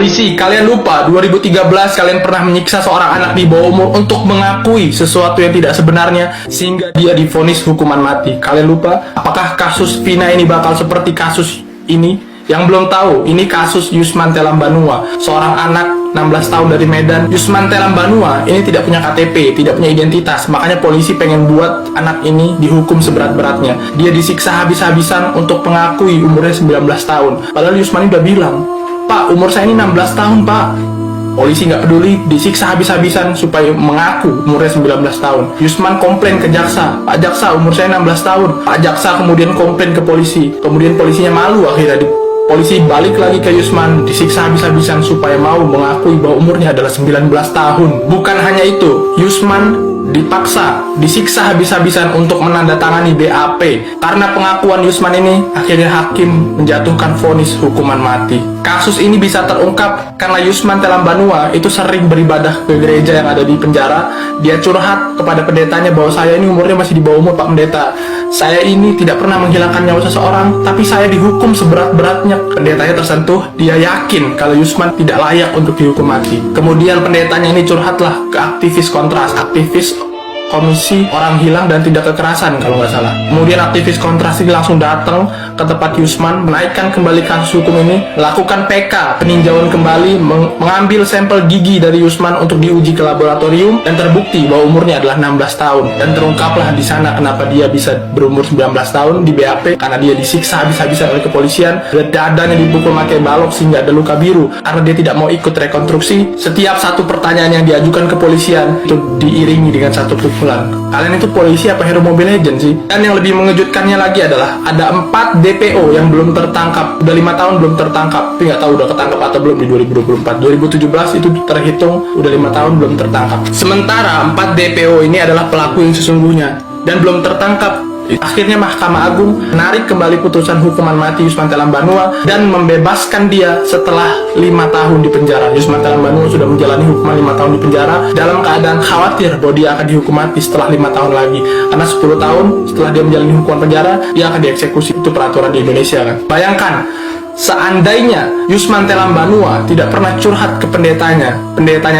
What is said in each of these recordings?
Polisi, kalian lupa 2013 kalian pernah menyiksa seorang anak di bawah umur untuk mengakui sesuatu yang tidak sebenarnya sehingga dia divonis hukuman mati. Kalian lupa? Apakah kasus Vina ini bakal seperti kasus ini? Yang belum tahu, ini kasus Yusman Telam Banua, seorang anak 16 tahun dari Medan. Yusman Telam Banua ini tidak punya KTP, tidak punya identitas, makanya polisi pengen buat anak ini dihukum seberat-beratnya. Dia disiksa habis-habisan untuk mengakui umurnya 19 tahun. Padahal Yusman udah bilang, "Pak, umur saya ini 16 tahun, Pak." Polisi nggak peduli, disiksa habis-habisan supaya mengaku umurnya 19 tahun. Yusman komplain ke jaksa, "Pak Jaksa, umur saya 16 tahun." Pak Jaksa kemudian komplain ke polisi. Kemudian polisinya malu, akhirnya polisi balik lagi ke Yusman, disiksa habis-habisan supaya mau mengakui bahwa umurnya adalah 19 tahun. Bukan hanya itu, Yusman dipaksa, disiksa habis-habisan untuk menandatangani BAP. Karena pengakuan Yusman ini, akhirnya hakim menjatuhkan vonis hukuman mati. Kasus ini bisa terungkap karena Yusman Telam Banua itu sering beribadah ke gereja yang ada di penjara. Dia curhat kepada pendetanya bahwa saya ini umurnya masih di bawah umur, Pak Pendeta. Saya ini tidak pernah menghilangkan nyawa seseorang, tapi saya dihukum seberat-beratnya. Pendetanya tersentuh, dia yakin kalau Yusman tidak layak untuk dihukum mati. Kemudian pendetanya ini curhatlah ke aktivis kontras, aktivis Komisi Orang Hilang dan Tindak Kekerasan kalau nggak salah. Kemudian aktivis kontras ini langsung datang ke tempat Yusman, menaikkan kembali kasus hukum ini, lakukan PK, peninjauan kembali, mengambil sampel gigi dari Yusman untuk diuji ke laboratorium, dan terbukti bahwa umurnya adalah 16 tahun. Dan terungkaplah di sana kenapa dia bisa berumur 19 tahun di BAP, karena dia disiksa habis-habisan oleh kepolisian, dadanya dipukul pakai balok sehingga ada luka biru, karena dia tidak mau ikut rekonstruksi. Setiap satu pertanyaan yang diajukan kepolisian itu diiringi dengan satu pukulan. Kalian itu polisi apa hero Mobile Legends sih? Dan yang lebih mengejutkannya lagi adalah ada 4 DPO yang belum tertangkap. Udah 5 tahun belum tertangkap, tapi nggak tahu udah ketangkap atau belum di 2024. 2017 itu terhitung udah 5 tahun belum tertangkap. Sementara 4 DPO ini adalah pelaku yang sesungguhnya dan belum tertangkap. Akhirnya Mahkamah Agung menarik kembali putusan hukuman mati Yusman Telam Banua dan membebaskan dia setelah 5 tahun di penjara. Yusman Telam Banua sudah menjalani hukuman 5 tahun di penjara dalam keadaan khawatir bahwa dia akan dihukum mati setelah 5 tahun lagi. Karena 10 tahun setelah dia menjalani hukuman penjara, dia akan dieksekusi. Itu peraturan di Indonesia kan. Bayangkan, seandainya Yusman Telam Banua tidak pernah curhat ke pendetanya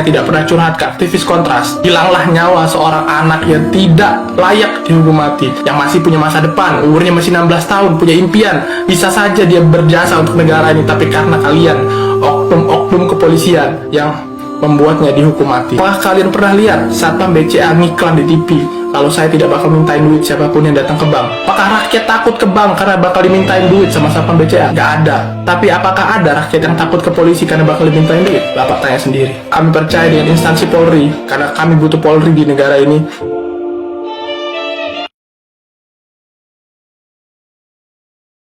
tidak pernah curhat ke aktivis kontras, hilanglah nyawa seorang anak yang tidak layak dihukum mati, yang masih punya masa depan, umurnya masih 16 tahun, punya impian, bisa saja dia berjasa untuk negara ini, tapi karena kalian, oknum-oknum kepolisian yang membuatnya dihukum mati. Apakah kalian pernah lihat Satpam BCA ngiklan di TV kalau saya tidak bakal mintain duit siapapun yang datang ke bank? Apakah rakyat takut ke bank karena bakal dimintain duit sama Satpam BCA? Gak ada. Tapi apakah ada rakyat yang takut ke polisi karena bakal dimintain duit? Bapak tanya sendiri. Kami percaya dengan instansi Polri karena kami butuh Polri di negara ini.